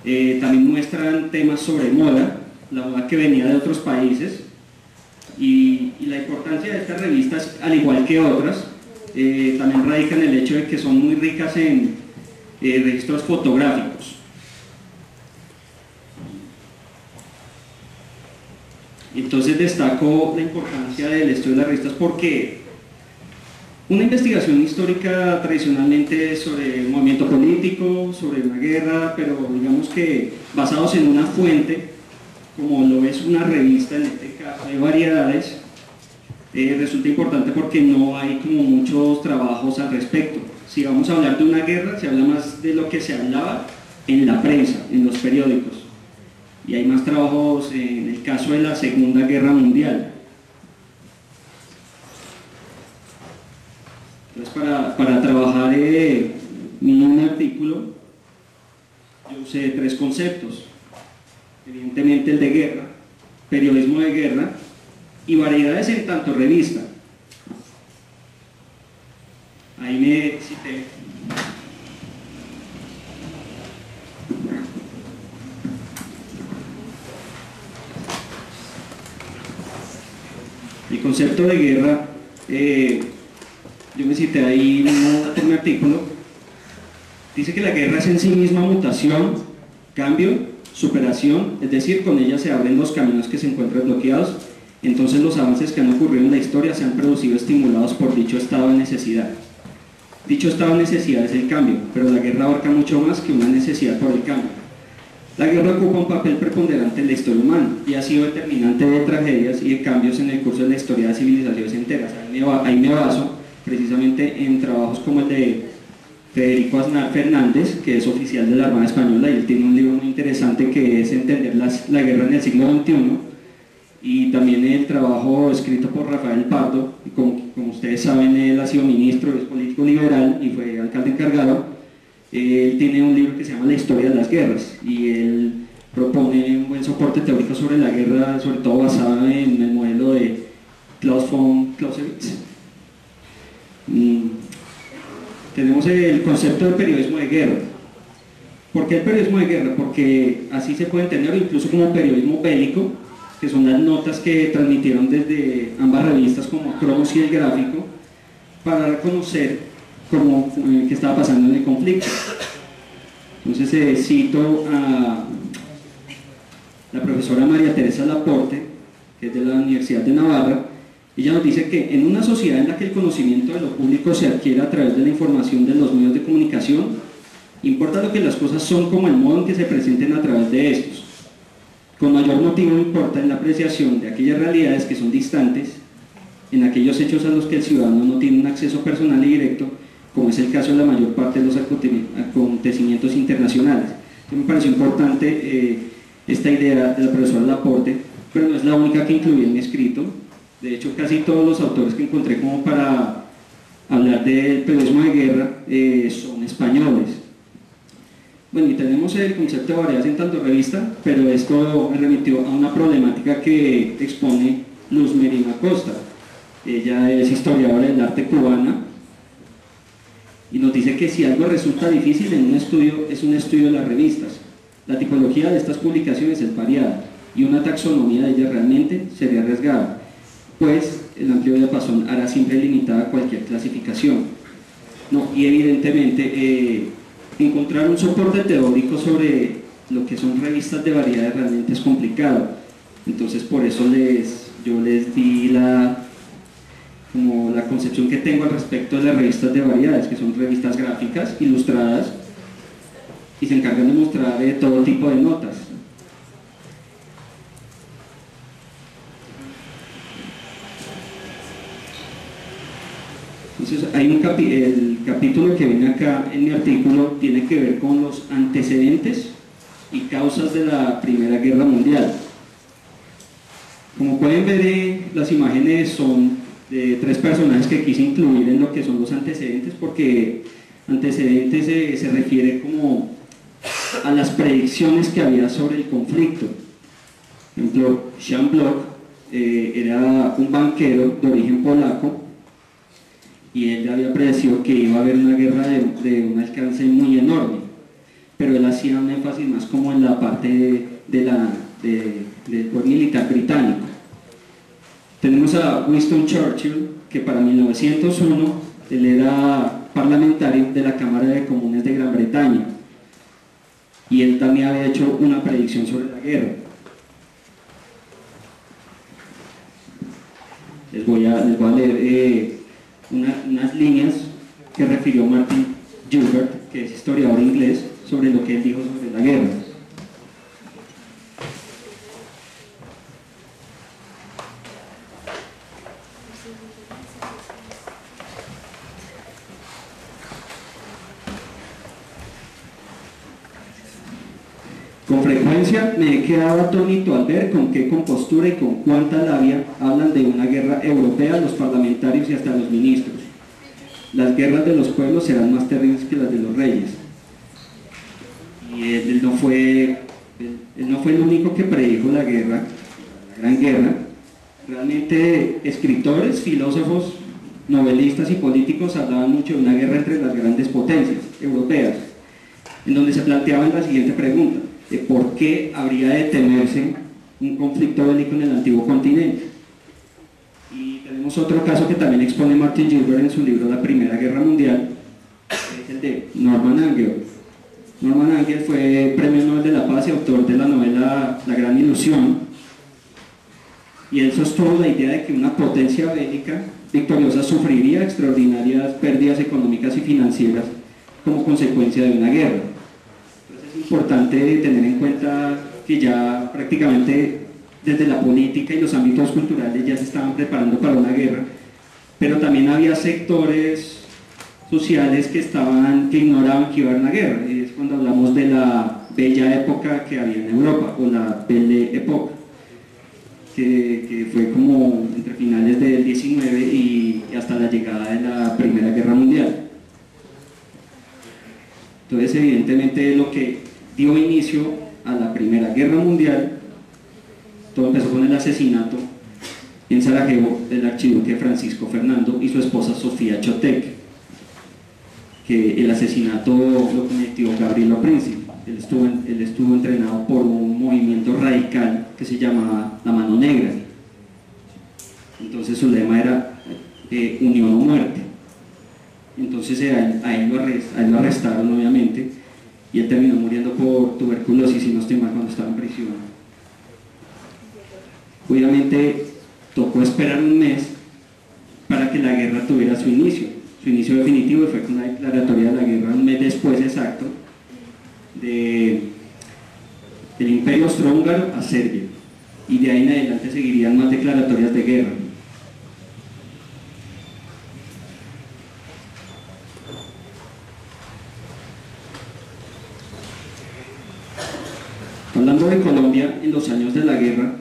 También muestran temas sobre moda, la moda que venía de otros países, y la importancia de estas revistas, al igual que otras, también radica en el hecho de que son muy ricas en registros fotográficos. Entonces destaco la importancia del estudio de las revistas porque una investigación histórica tradicionalmente sobre el movimiento político, sobre una guerra, pero digamos que basados en una fuente, como lo es una revista, en este caso de variedades, resulta importante porque no hay como muchos trabajos al respecto. Si vamos a hablar de una guerra, se habla más de lo que se hablaba en la prensa, en los periódicos, y hay más trabajos en el caso de la Segunda Guerra Mundial. Entonces, para trabajar un artículo, yo usé 3 conceptos. Evidentemente el de guerra, periodismo de guerra y variedades en tanto revista. Ahí me cité. El concepto de guerra, yo me cité ahí en un artículo, dice que la guerra es en sí misma mutación, cambio, superación, es decir, con ella se abren los caminos que se encuentran bloqueados, entonces los avances que han ocurrido en la historia se han producido estimulados por dicho estado de necesidad. Dicho estado de necesidad es el cambio, pero la guerra abarca mucho más que una necesidad por el cambio. La guerra ocupa un papel preponderante en la historia humana y ha sido determinante de tragedias y de cambios en el curso de la historia de civilizaciones enteras. Ahí me baso precisamente en trabajos como el de Federico Aznar Fernández, que es oficial de la Armada Española, y él tiene un libro muy interesante que es Entender la guerra en el siglo XXI, y también el trabajo escrito por Rafael Pardo, y como ustedes saben, él ha sido ministro, es político liberal y fue alcalde encargado. Él tiene un libro que se llama La historia de las guerras, y él propone un buen soporte teórico sobre la guerra, sobre todo basado en el modelo de Klaus von Clausewitz. Tenemos el concepto de periodismo de guerra. ¿Por qué el periodismo de guerra? Porque así se puede entender incluso como periodismo bélico, que son las notas que transmitieron desde ambas revistas como Cromos y El Gráfico, para reconocer qué estaba pasando en el conflicto. Entonces cito a la profesora María Teresa Laporte, que es de la Universidad de Navarra. Ella nos dice que en una sociedad en la que el conocimiento de lo público se adquiere a través de la información de los medios de comunicación, importa lo que las cosas son como el modo en que se presenten a través de estos. Con mayor motivo importa en la apreciación de aquellas realidades que son distantes, en aquellos hechos a los que el ciudadano no tiene un acceso personal y directo, como es el caso de la mayor parte de los acontecimientos internacionales. Entonces, me pareció importante esta idea de la profesora Laporte, pero no es la única que incluí en mi escrito. De hecho, casi todos los autores que encontré como para hablar del periodismo de guerra son españoles. Bueno, y tenemos el concepto de variedades en tanto revista, pero esto me remitió a una problemática que expone Luz Merino Acosta. Ella es historiadora del arte cubana y nos dice que si algo resulta difícil en un estudio, es un estudio de las revistas. La tipología de estas publicaciones es variada y una taxonomía de ellas realmente sería arriesgada, pues el amplio diapasón hará siempre limitada cualquier clasificación. No, y evidentemente encontrar un soporte teórico sobre lo que son revistas de variedades realmente es complicado. Entonces por eso yo les di la concepción que tengo al respecto de las revistas de variedades, que son revistas gráficas, ilustradas, y se encargan de mostrar todo tipo de notas. Entonces hay el capítulo que viene acá en mi artículo tiene que ver con los antecedentes y causas de la Primera Guerra Mundial. Como pueden ver, las imágenes son de 3 personajes que quise incluir en lo que son los antecedentes, porque antecedentes se refiere como a las predicciones que había sobre el conflicto. Por ejemplo, Jean Bloch era un banquero de origen polaco y él había predecido que iba a haber una guerra de un alcance muy enorme. pero él hacía un énfasis más como en la parte del poder militar británico. Tenemos a Winston Churchill, que para 1901 él era parlamentario de la Cámara de Comunes de Gran Bretaña, y él también había hecho una predicción sobre la guerra. Les voy a leer unas líneas que refirió Martin Gilbert, que es historiador inglés, sobre lo que él dijo sobre la guerra. Con frecuencia me he quedado atónito al ver con qué compostura y con cuánta labia hablan de una guerra europea los parlamentarios y hasta los ministros. Las guerras de los pueblos serán más terribles que las de los reyes. Y él no fue el único que predijo la guerra, la gran guerra. Realmente escritores, filósofos, novelistas y políticos hablaban mucho de una guerra entre las grandes potencias europeas, en donde se planteaban la siguiente pregunta: de por qué habría de temerse un conflicto bélico en el antiguo continente. Y tenemos otro caso que también expone Martin Gilbert en su libro La Primera Guerra Mundial, que es el de Norman Angell. Norman Angell fue Premio Nobel de la Paz y autor de la novela La Gran Ilusión, y él sostuvo la idea de que una potencia bélica victoriosa sufriría extraordinarias pérdidas económicas y financieras como consecuencia de una guerra. Es importante tener en cuenta que ya prácticamente desde la política y los ámbitos culturales ya se estaban preparando para una guerra, pero también había sectores sociales que ignoraban que iba a haber una guerra. Es cuando hablamos de la bella época que había en Europa, o la Belle Époque, que fue como entre finales del 19 y hasta la llegada de la Primera Guerra Mundial. Entonces, evidentemente, lo que dio inicio a la Primera Guerra Mundial, todo empezó con el asesinato en Sarajevo del archiduque Francisco Fernando y su esposa Sofía Chotek, que el asesinato lo cometió Gavrilo Princip. Él estuvo entrenado por un movimiento radical que se llamaba La Mano Negra. Entonces su lema era unión o muerte. Entonces a él lo arrestaron, obviamente, y él terminó muriendo por tuberculosis, si no estoy mal, cuando estaba en prisión. Obviamente tocó esperar un mes para que la guerra tuviera su inicio definitivo, y fue con la declaratoria de la guerra un mes después exacto del Imperio Austrohúngaro a Serbia, y de ahí en adelante seguirían más declaratorias de guerra. Hablando de Colombia, en los años de la guerra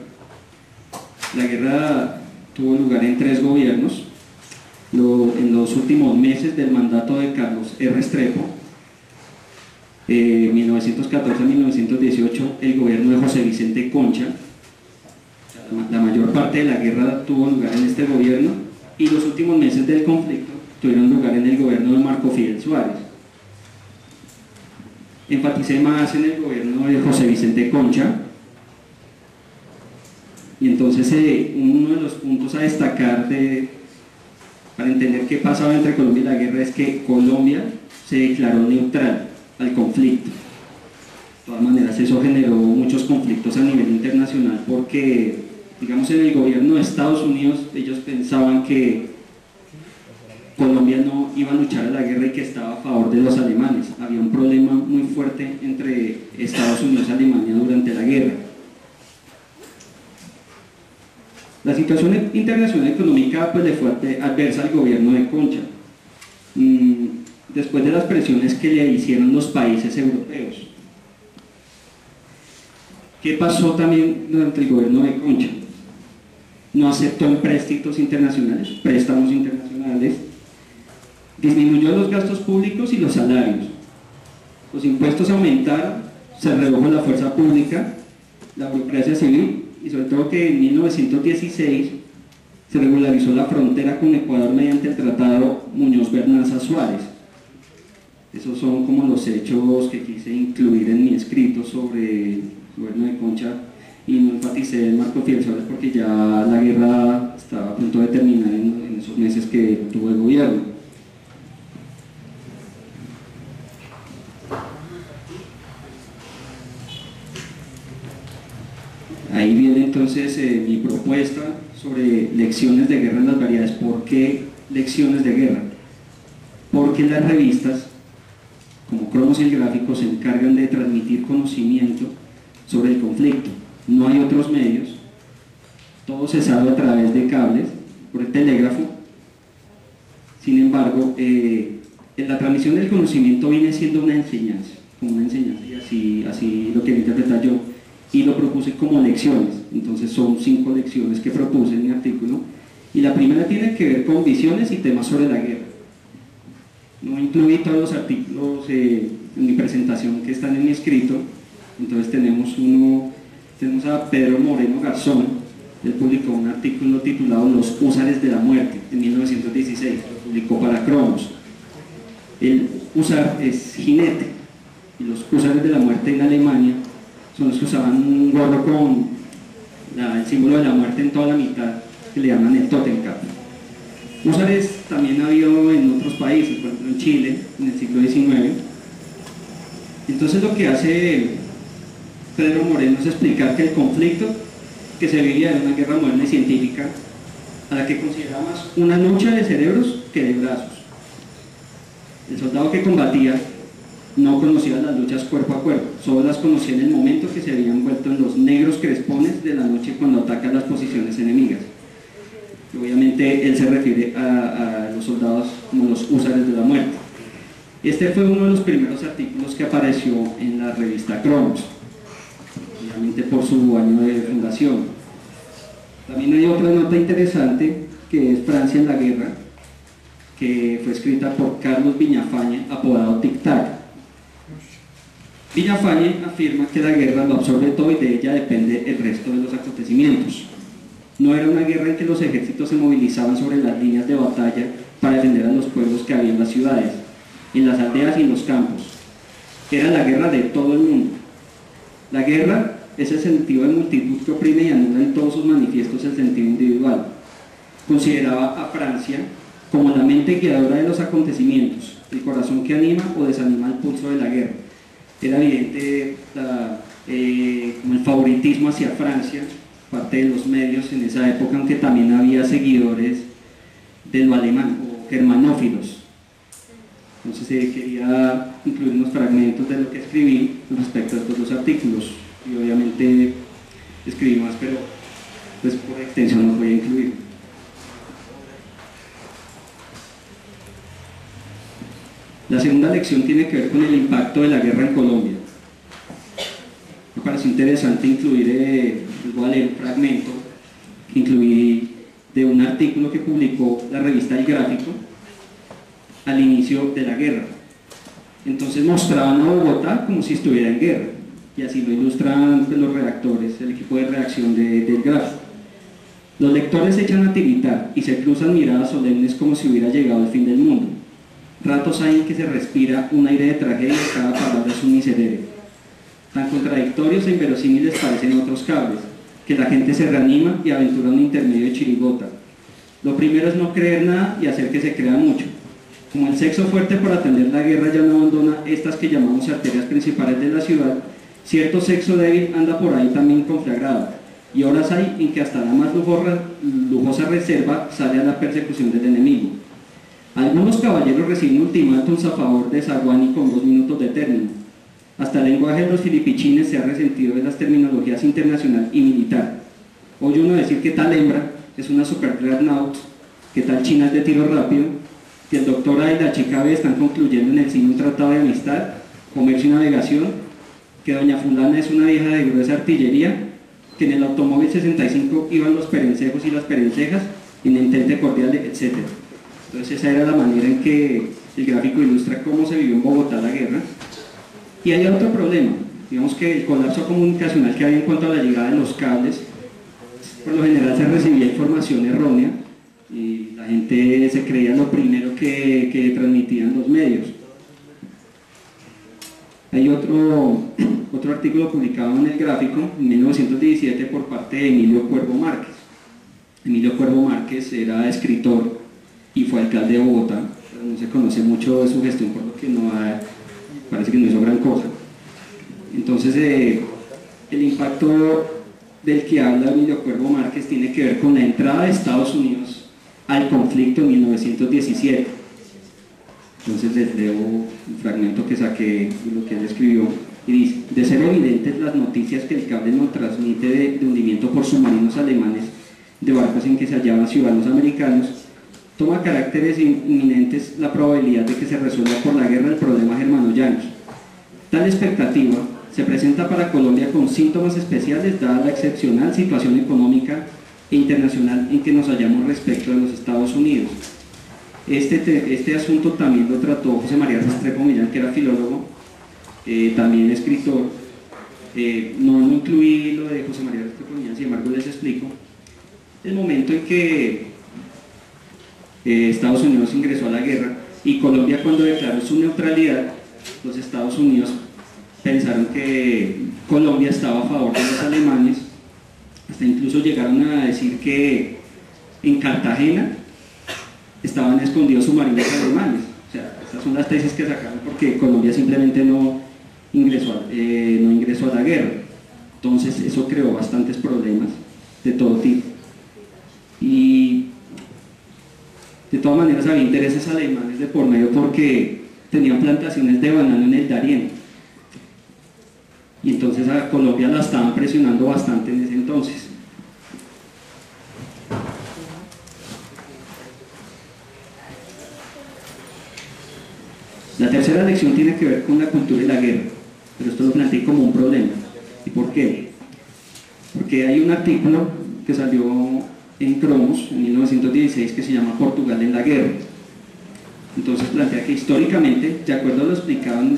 tuvo lugar en 3 gobiernos. En los últimos meses del mandato de Carlos R. Restrepo, 1914 a 1918, el gobierno de José Vicente Concha. La mayor parte de la guerra tuvo lugar en este gobierno, y los últimos meses del conflicto tuvieron lugar en el gobierno de Marco Fidel Suárez. Enfaticé más en el gobierno de José Vicente Concha, y entonces uno de los puntos a destacar para entender qué pasaba entre Colombia y la guerra es que Colombia se declaró neutral al conflicto. De todas maneras, eso generó muchos conflictos a nivel internacional, porque, digamos, en el gobierno de Estados Unidos ellos pensaban que Colombia no iba a luchar a la guerra y que estaba a favor de los alemanes. Había un problema muy fuerte entre Estados Unidos y Alemania durante la guerra. La situación internacional económica pues le fue adversa al gobierno de Concha, después de las presiones que le hicieron los países europeos. ¿Qué pasó también durante el gobierno de Concha? No aceptó préstamos internacionales, disminuyó los gastos públicos y los salarios, los impuestos aumentaron, se redujo la fuerza pública, la burocracia civil, y sobre todo que en 1916 se regularizó la frontera con Ecuador mediante el Tratado Muñoz-Bernaza Suárez. Esos son como los hechos que quise incluir en mi escrito sobre el gobierno de Concha, y no enfaticé el marco Fielsoles porque ya la guerra estaba a punto de terminar en esos meses que tuvo el gobierno. Ahí viene entonces mi propuesta sobre lecciones de guerra en las variedades. ¿Por qué lecciones de guerra? Porque las revistas, como Cromos y el Gráfico, se encargan de transmitir conocimiento sobre el conflicto. No hay otros medios, todo se sabe a través de cables, por el telégrafo. Sin embargo, la transmisión del conocimiento viene siendo una enseñanza, como una enseñanza, y así lo quería interpretar yo, y lo propuse como lecciones. Entonces son 5 lecciones que propuse en mi artículo, y la primera tiene que ver con visiones y temas sobre la guerra. No incluí todos los artículos en mi presentación que están en mi escrito. Entonces tenemos a Pedro Moreno Garzón. Él publicó un artículo titulado Los húsares de la muerte en 1916, lo publicó para Cromos. El húsar es jinete, y los húsares de la muerte en Alemania son los que usaban un gorro con el símbolo de la muerte en toda la mitad, que le llaman el Totenkopf. Húsares también ha habido en otros países, por ejemplo en Chile, en el siglo XIX. Entonces lo que hace Pedro Moreno es explicar que el conflicto que se vivía era una guerra moderna y científica, a la que consideraba más una lucha de cerebros que de brazos. El soldado que combatía no conocía las luchas cuerpo a cuerpo, solo las conocía en el momento que se había envuelto en los negros crespones de la noche cuando atacan las posiciones enemigas. Obviamente él se refiere a los soldados como los húsares de la muerte. Este fue uno de los primeros artículos que apareció en la revista Cromos, obviamente por su año de fundación. También hay otra nota interesante que es Francia en la guerra, que fue escrita por Carlos Villafañe, apodado Tic Tac. Villafañe afirma que la guerra lo absorbe todo y de ella depende el resto de los acontecimientos. No era una guerra en que los ejércitos se movilizaban sobre las líneas de batalla para defender a los pueblos que había en las ciudades, en las aldeas y en los campos. Era la guerra de todo el mundo. La guerra es el sentido de multitud que oprime y anula en todos sus manifiestos el sentido individual. Consideraba a Francia como la mente guiadora de los acontecimientos, el corazón que anima o desanima el pulso de la guerra. Era evidente como el favoritismo hacia Francia, parte de los medios en esa época, aunque también había seguidores de lo alemán o germanófilos. Entonces quería incluir unos fragmentos de lo que escribí respecto a estos 2 artículos, y obviamente escribí más, pero pues por extensión los voy a incluir. La segunda lección tiene que ver con el impacto de la guerra en Colombia. Me pareció interesante incluir, voy a leer un fragmento que incluí de un artículo que publicó la revista El Gráfico al inicio de la guerra. Entonces mostraban a Bogotá como si estuviera en guerra, y así lo ilustran los redactores, el equipo de redacción del Gráfico. Los lectores se echan a tiritar y se cruzan miradas solemnes como si hubiera llegado el fin del mundo. Ratos hay en que se respira un aire de tragedia y cada palabra es un miserere. Tan contradictorios e inverosímiles parecen otros cables, que la gente se reanima y aventura un intermedio de chirigota. Lo primero es no creer nada y hacer que se crea mucho. Como el sexo fuerte para atender la guerra ya no abandona estas que llamamos arterias principales de la ciudad, cierto sexo débil anda por ahí también conflagrado, y horas hay en que hasta la más lujosa reserva sale a la persecución del enemigo. Algunos caballeros reciben ultimátums a favor de Zaguani con 2 minutos de término. Hasta el lenguaje de los filipichines se ha resentido de las terminologías internacional y militar. Oye uno decir que tal hembra es una super dreadnought, que tal China es de tiro rápido, que el doctor A y la chica B están concluyendo en el cine un tratado de amistad, comercio y navegación, que doña fulana es una vieja de gruesa artillería, que en el automóvil 65 iban los perencejos y las perencejas, en entente cordial, etc. Entonces esa era la manera en que el Gráfico ilustra cómo se vivió en Bogotá la guerra. Y hay otro problema, digamos que el colapso comunicacional que había en cuanto a la llegada de los cables. Por lo general se recibía información errónea y la gente se creía lo primero que transmitían los medios. Hay otro artículo publicado en El Gráfico en 1917 por parte de Emilio Cuervo Márquez. Emilio Cuervo Márquez era escritor y fue alcalde de Bogotá, pero no se conoce mucho de su gestión, por lo que parece que no hizo gran cosa. Entonces, el impacto del que habla Emilio Cuervo Márquez tiene que ver con la entrada de Estados Unidos al conflicto en 1917. Entonces les leo un fragmento que saqué de lo que él escribió y dice: de ser evidentes las noticias que el cable nos transmite de hundimiento por submarinos alemanes de barcos en que se hallaban ciudadanos americanos, toma caracteres inminentes la probabilidad de que se resuelva por la guerra el problema germano-yanqui. Tal expectativa se presenta para Colombia con síntomas especiales dada la excepcional situación económica e internacional en que nos hallamos respecto de los Estados Unidos. Este asunto también lo trató José María Restrepo Millán, que era filólogo, también escritor. No incluí lo de José María Restrepo Millán, sin embargo les explico. El momento en que Estados Unidos ingresó a la guerra y Colombia, cuando declaró su neutralidad, los Estados Unidos pensaron que Colombia estaba a favor de los alemanes, hasta incluso llegaron a decir que en Cartagena estaban escondidos submarinos alemanes. O sea, estas son las tesis que sacaron porque Colombia simplemente no ingresó a la guerra. Entonces eso creó bastantes problemas de todo tipo. Y de todas maneras había intereses alemanes de por medio porque tenían plantaciones de banano en el Darién. Y entonces a Colombia la estaban presionando bastante en ese entonces. La tercera lección tiene que ver con la cultura de la guerra, pero esto lo planteé como un problema. ¿Y por qué? Porque hay un artículo que salió en Cromos en 1916 que se llama Portugal en la guerra. Entonces plantea que históricamente, de acuerdo a lo explicado en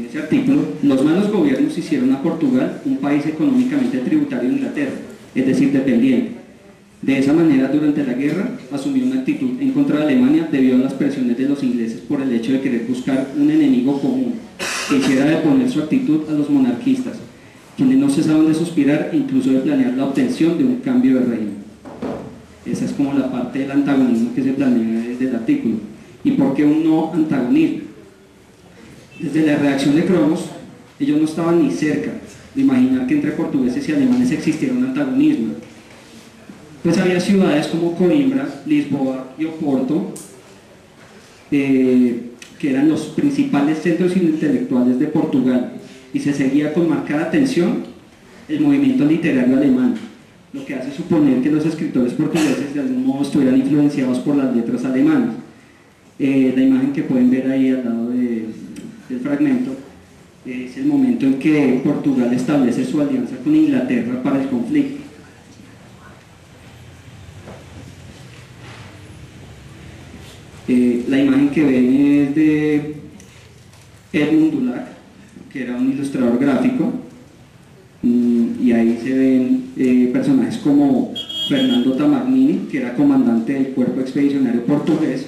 ese artículo, los malos gobiernos hicieron a Portugal un país económicamente tributario de Inglaterra, es decir, dependiente. De esa manera, durante la guerra, asumió una actitud en contra de Alemania debido a las presiones de los ingleses por el hecho de querer buscar un enemigo común que hiciera deponer su actitud a los monarquistas, quienes no cesaban de suspirar e incluso de planear la obtención de un cambio de régimen. Esa es como la parte del antagonismo que se planea desde el artículo. ¿Y por qué un no antagonismo? Desde la redacción de Cromos, ellos no estaban ni cerca de imaginar que entre portugueses y alemanes existiera un antagonismo. Pues había ciudades como Coimbra, Lisboa y Oporto, que eran los principales centros intelectuales de Portugal, y se seguía con marcada atención el movimiento literario alemán, lo que hace suponer que los escritores portugueses de algún modo estuvieran influenciados por las letras alemanas. La imagen que pueden ver ahí al lado del fragmento es el momento en que Portugal establece su alianza con Inglaterra para el conflicto. La imagen que ven es de Edmund Dulac, que era un ilustrador gráfico, y ahí se ven personajes como Fernando Tamarnini, que era comandante del cuerpo expedicionario portugués,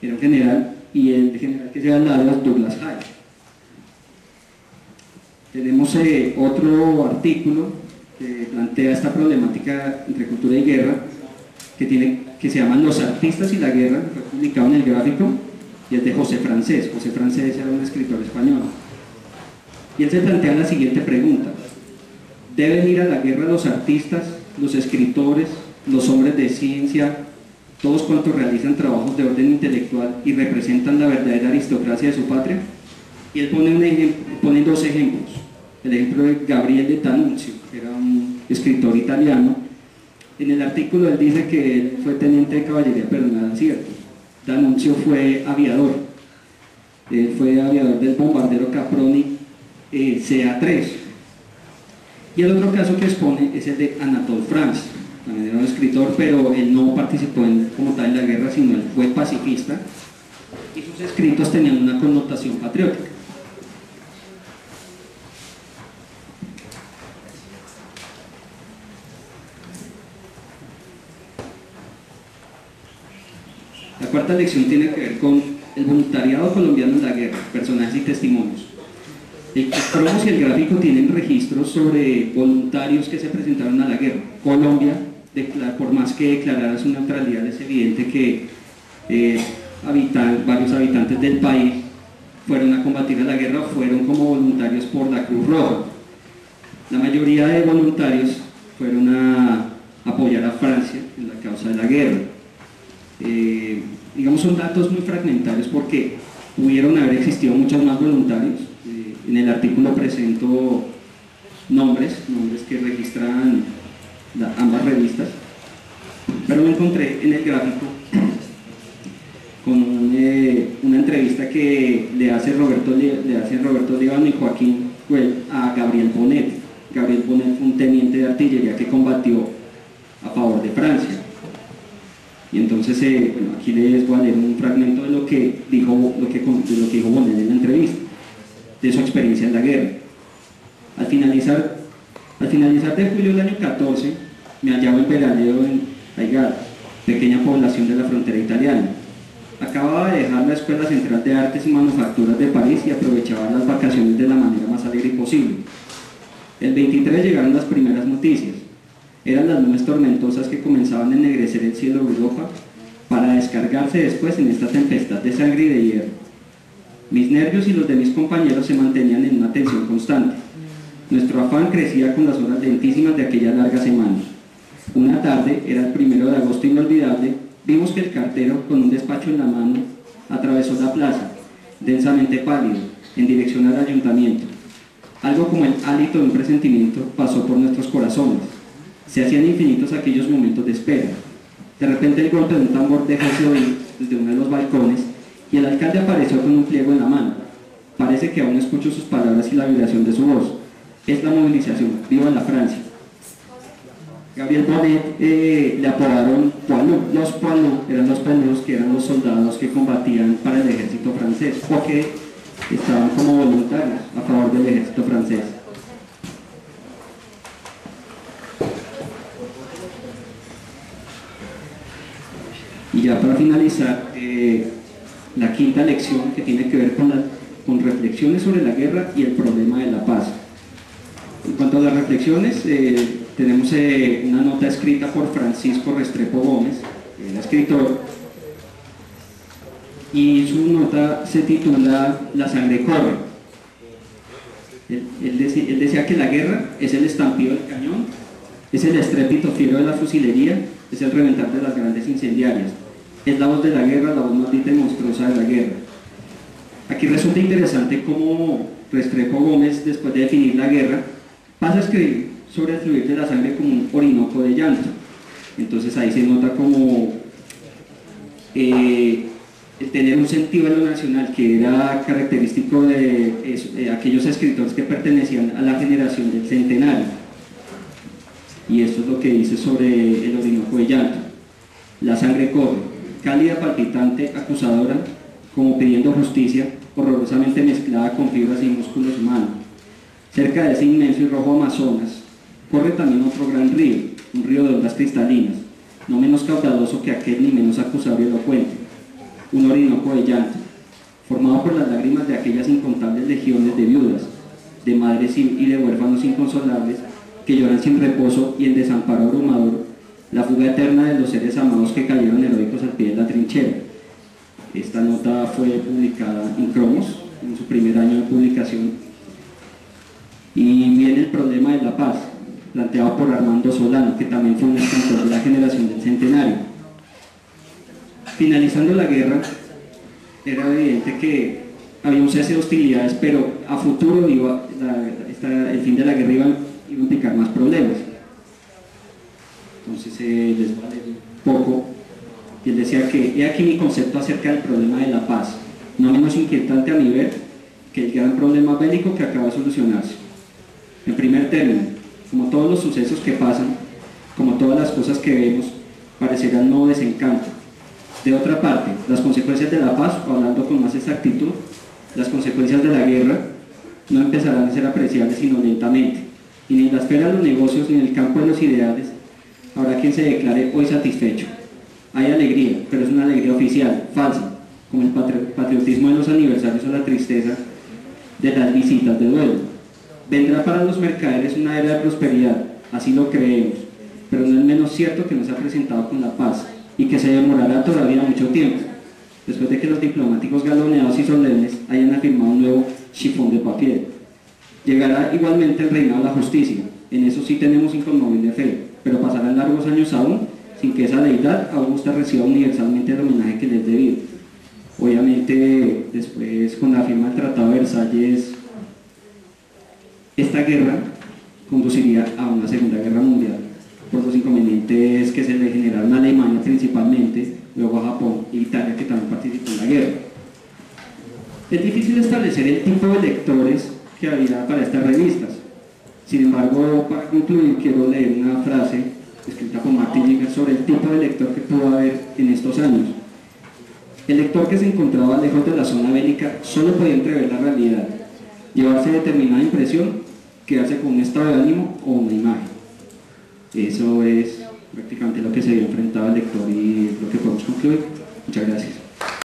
era un general, y el general que se ve al lado es Douglas Hyde. Tenemos otro artículo que plantea esta problemática entre cultura y guerra, que se llaman Los artistas y la guerra, fue publicado en El Gráfico, y es de José Francés. José Francés era un escritor español. Y él se plantea la siguiente pregunta: ¿deben ir a la guerra los artistas, los escritores, los hombres de ciencia, todos cuantos realizan trabajos de orden intelectual y representan la verdadera aristocracia de su patria? Y él pone dos ejemplos. El ejemplo de Gabriele D'Annunzio, que era un escritor italiano. En el artículo él dice que él fue teniente de caballería, pero nada cierto. D'Annunzio fue aviador. Él fue aviador del bombardero Caproni CA-3. Y el otro caso que expone es el de Anatole France. También era un escritor, pero él no participó como tal en la guerra, sino él fue pacifista, y sus escritos tenían una connotación patriótica. La cuarta lección tiene que ver con el voluntariado colombiano en la guerra, personajes y testimonios. El cromos y el gráfico tienen registros sobre voluntarios que se presentaron a la guerra. Colombia, por más que declarara su neutralidad, es evidente que varios habitantes del país fueron a combatir a la guerra o fueron como voluntarios por la Cruz Roja. La mayoría de voluntarios fueron a apoyar a Francia en la causa de la guerra. Digamos, son datos muy fragmentarios porque pudieron haber existido muchos más voluntarios. En el artículo presento nombres que registran ambas revistas, pero me encontré en el gráfico con una entrevista que le hace Roberto Líbano y Joaquín Güell a Gabriel Bonnet. Gabriel Bonnet fue un teniente de artillería que combatió a favor de Francia. Y entonces, bueno, aquí les voy a leer un fragmento de lo que dijo Bonnet en la entrevista, de su experiencia en la guerra. Al finalizar de julio del año 14, me hallaba en veraneo en Aigar, pequeña población de la frontera italiana. Acababa de dejar la Escuela Central de Artes y Manufacturas de París y aprovechaba las vacaciones de la manera más alegre posible. El 23 llegaron las primeras noticias. Eran las nubes tormentosas que comenzaban a ennegrecer el cielo de Europa para descargarse después en esta tempestad de sangre y de hierro. Mis nervios y los de mis compañeros se mantenían en una tensión constante. Nuestro afán crecía con las horas lentísimas de aquella larga semana. Una tarde, era el 1 de agosto inolvidable, vimos que el cartero, con un despacho en la mano, atravesó la plaza, densamente pálido, en dirección al ayuntamiento. Algo como el hálito de un presentimiento pasó por nuestros corazones. Se hacían infinitos aquellos momentos de espera. De repente el golpe de un tambor dejóse oír desde uno de los balcones y el alcalde apareció con un pliego en la mano. Parece que aún escucho sus palabras y la vibración de su voz. Es la movilización. ¡Viva la Francia! Gabriel Bonnet le apodaron Poilus. Los Poilus eran los Poilus, que eran los soldados que combatían para el ejército francés o que estaban como voluntarios a favor del ejército francés. Y ya para finalizar, la quinta lección, que tiene que ver con reflexiones sobre la guerra y el problema de la paz. En cuanto a las reflexiones, tenemos una nota escrita por Francisco Restrepo Gómez, el escritor, y su nota se titula La sangre corre. Él decía que la guerra es el estampido del cañón, es el estrépito fiero de la fusilería, es el reventar de las grandes incendiarias, es la voz de la guerra, la voz maldita y monstruosa de la guerra. Aquí resulta interesante cómo Restrepo Gómez, después de definir la guerra, pasa a escribir sobre el fluir de la sangre como un orinoco de llanto. Entonces ahí se nota como el tener un sentido de lo nacional que era característico de aquellos escritores que pertenecían a la generación del centenario. Y esto es lo que dice sobre el orinoco de llanto. La sangre corre, cálida, palpitante, acusadora, como pidiendo justicia, horrorosamente mezclada con fibras y músculos humanos. Cerca de ese inmenso y rojo Amazonas, corre también otro gran río, un río de ondas cristalinas, no menos caudaloso que aquel ni menos acusable y elocuente, un orinoco de llanto, formado por las lágrimas de aquellas incontables legiones de viudas, de madres y de huérfanos inconsolables, que lloran sin reposo y en desamparo abrumador la fuga eterna de los seres amados que cayeron heroicos al pie de la trinchera. Esta nota fue publicada en Cromos, en su primer año de publicación, y viene el problema de la paz, planteado por Armando Solano, que también fue un escritor de la generación del centenario. Finalizando la guerra, era evidente que había un cese de hostilidades, pero a futuro el fin de la guerra iba a implicar más problemas. Entonces les voy a leer un poco, y él decía que he aquí mi concepto acerca del problema de la paz, no menos inquietante a mi ver que el gran problema bélico que acaba de solucionarse. En primer término, como todos los sucesos que pasan, como todas las cosas que vemos, parecerán no desencanto. De otra parte, las consecuencias de la paz, o hablando con más exactitud, las consecuencias de la guerra, no empezarán a ser apreciables sino lentamente, y ni en la esfera de los negocios ni en el campo de los ideales habrá quien se declare hoy satisfecho. Hay alegría, pero es una alegría oficial, falsa, como el patriotismo de los aniversarios o la tristeza de las visitas de duelo. Vendrá para los mercaderes una era de prosperidad, así lo creemos, pero no es menos cierto que no se ha presentado con la paz y que se demorará todavía mucho tiempo, después de que los diplomáticos galoneados y solemnes hayan afirmado un nuevo chifón de papel. Llegará igualmente el reinado de la justicia, en eso sí tenemos inconmovible fe, pero pasarán largos años aún sin que esa deidad augusta reciba universalmente el homenaje que le es debido. Obviamente, después, con la firma del Tratado de Versalles, esta guerra conduciría a una Segunda Guerra Mundial, por los inconvenientes que se le generaron a Alemania principalmente, luego a Japón e Italia, que también participó en la guerra. Es difícil establecer el tipo de lectores que había para estas revistas. Sin embargo, para concluir, quiero leer una frase escrita por Martin Niger sobre el tipo de lector que pudo haber en estos años. El lector que se encontraba lejos de la zona bélica solo podía entrever la realidad, llevarse determinada impresión, quedarse con un estado de ánimo o una imagen. Eso es prácticamente lo que se vio enfrentado al lector y lo que podemos concluir. Muchas gracias.